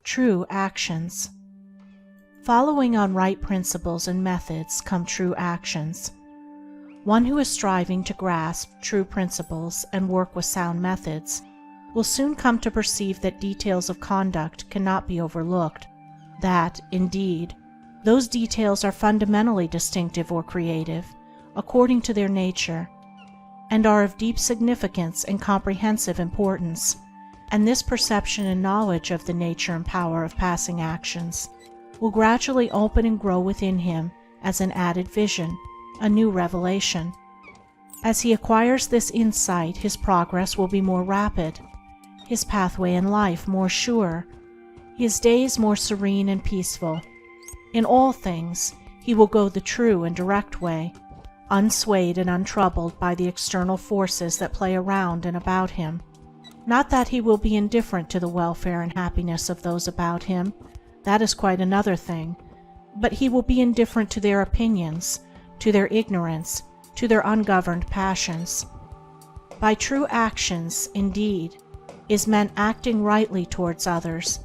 True actions. Following on right principles and methods come true actions. One who is striving to grasp true principles and work with sound methods will soon come to perceive that details of conduct cannot be overlooked, that, indeed, those details are fundamentally distinctive or creative, according to their nature, and are of deep significance and comprehensive importance, and this perception and knowledge of the nature and power of passing actions will gradually open and grow within him as an added vision, a new revelation. As he acquires this insight, his progress will be more rapid, his pathway in life more sure, his days more serene and peaceful. In all things, he will go the true and direct way, unswayed and untroubled by the external forces that play around and about him. Not that he will be indifferent to the welfare and happiness of those about him, that is quite another thing, but he will be indifferent to their opinions, to their ignorance, to their ungoverned passions. By true actions, indeed, is meant acting rightly towards others,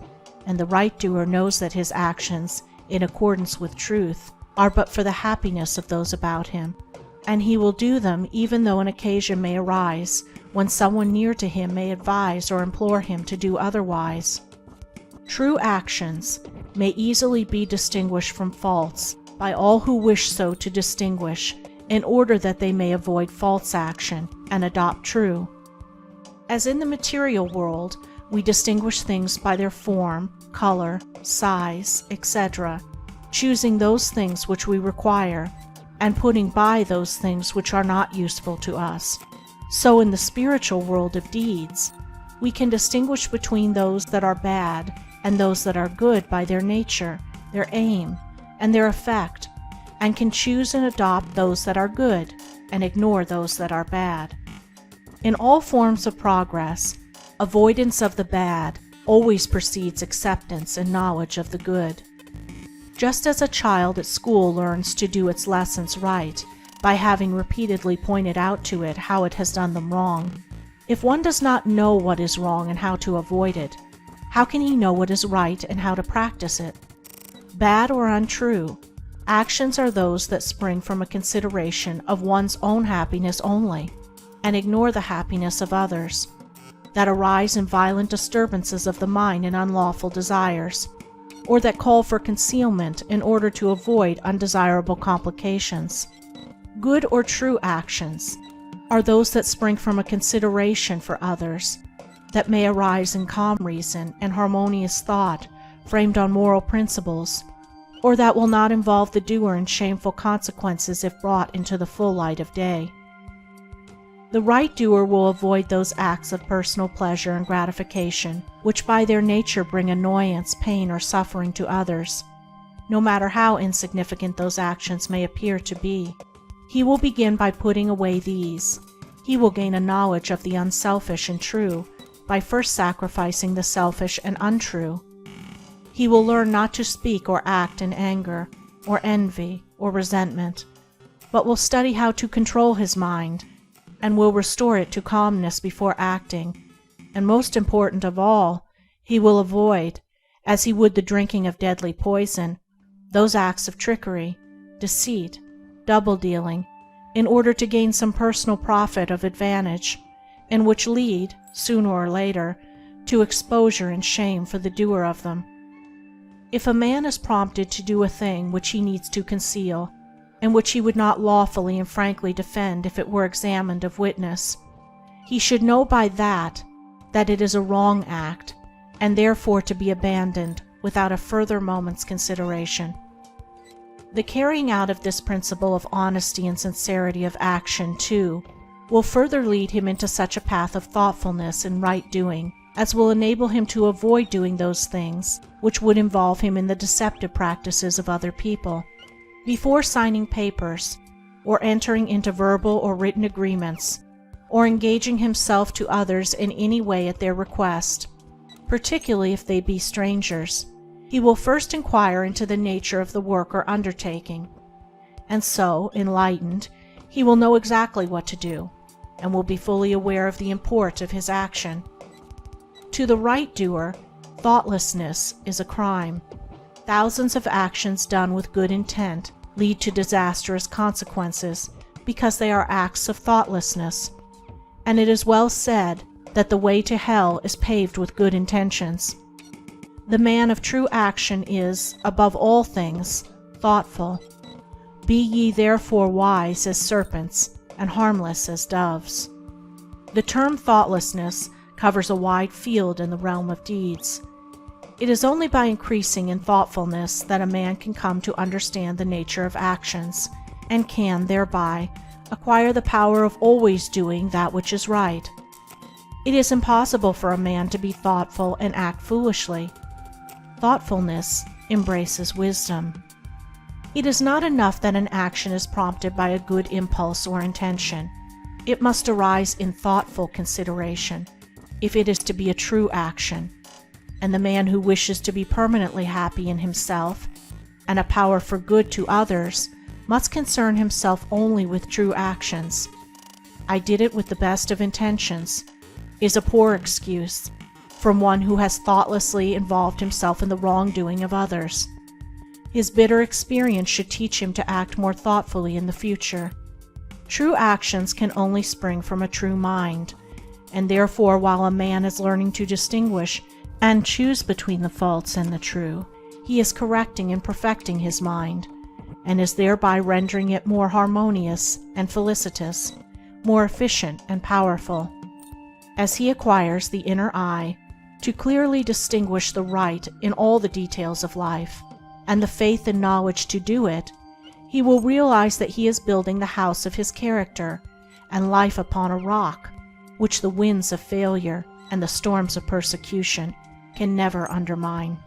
and the right doer knows that his actions, in accordance with truth, are but for the happiness of those about him, and he will do them even though an occasion may arise when someone near to him may advise or implore him to do otherwise. True actions may easily be distinguished from false by all who wish so to distinguish, in order that they may avoid false action and adopt true. As in the material world, we distinguish things by their form, color, size, etc., choosing those things which we require, and putting by those things which are not useful to us. So in the spiritual world of deeds, we can distinguish between those that are bad and those that are good by their nature, their aim, and their effect, and can choose and adopt those that are good and ignore those that are bad. In all forms of progress, avoidance of the bad always precedes acceptance and knowledge of the good. Just as a child at school learns to do its lessons right by having repeatedly pointed out to it how it has done them wrong, if one does not know what is wrong and how to avoid it, how can he know what is right and how to practice it? Bad or untrue, actions are those that spring from a consideration of one's own happiness only, and ignore the happiness of others, that arise in violent disturbances of the mind and unlawful desires, or that call for concealment in order to avoid undesirable complications. Good or true actions are those that spring from a consideration for others, that may arise in calm reason and harmonious thought framed on moral principles, or that will not involve the doer in shameful consequences if brought into the full light of day. The right doer will avoid those acts of personal pleasure and gratification which by their nature bring annoyance, pain, or suffering to others, no matter how insignificant those actions may appear to be. He will begin by putting away these. He will gain a knowledge of the unselfish and true by first sacrificing the selfish and untrue. He will learn not to speak or act in anger, or envy, or resentment, but will study how to control his mind, and will restore it to calmness before acting, and most important of all, he will avoid, as he would the drinking of deadly poison, those acts of trickery, deceit, double-dealing, in order to gain some personal profit of advantage, and which lead, sooner or later, to exposure and shame for the doer of them. If a man is prompted to do a thing which he needs to conceal, and which he would not lawfully and frankly defend if it were examined of witness, he should know by that it is a wrong act, and therefore to be abandoned without a further moment's consideration. The carrying out of this principle of honesty and sincerity of action, too, will further lead him into such a path of thoughtfulness and right doing as will enable him to avoid doing those things which would involve him in the deceptive practices of other people. Before signing papers, or entering into verbal or written agreements, or engaging himself to others in any way at their request, particularly if they be strangers, he will first inquire into the nature of the work or undertaking, and so, enlightened, he will know exactly what to do, and will be fully aware of the import of his action. To the right doer, Thoughtlessness is a crime. Thousands of actions done with good intent lead to disastrous consequences because they are acts of thoughtlessness. And it is well said that the way to hell is paved with good intentions. The man of true action is, above all things, thoughtful. Be ye therefore wise as serpents and harmless as doves. The term thoughtlessness covers a wide field in the realm of deeds. It is only by increasing in thoughtfulness that a man can come to understand the nature of actions, and can, thereby, acquire the power of always doing that which is right. It is impossible for a man to be thoughtful and act foolishly. Thoughtfulness embraces wisdom. It is not enough that an action is prompted by a good impulse or intention. It must arise in thoughtful consideration, if it is to be a true action. And the man who wishes to be permanently happy in himself and a power for good to others must concern himself only with true actions. "I did it with the best of intentions" is a poor excuse from one who has thoughtlessly involved himself in the wrongdoing of others. His bitter experience should teach him to act more thoughtfully in the future. True actions can only spring from a true mind, and therefore while a man is learning to distinguish and choose between the false and the true, he is correcting and perfecting his mind, and is thereby rendering it more harmonious and felicitous, more efficient and powerful. As he acquires the inner eye to clearly distinguish the right in all the details of life, and the faith and knowledge to do it, he will realize that he is building the house of his character and life upon a rock which the winds of failure and the storms of persecution can never undermine.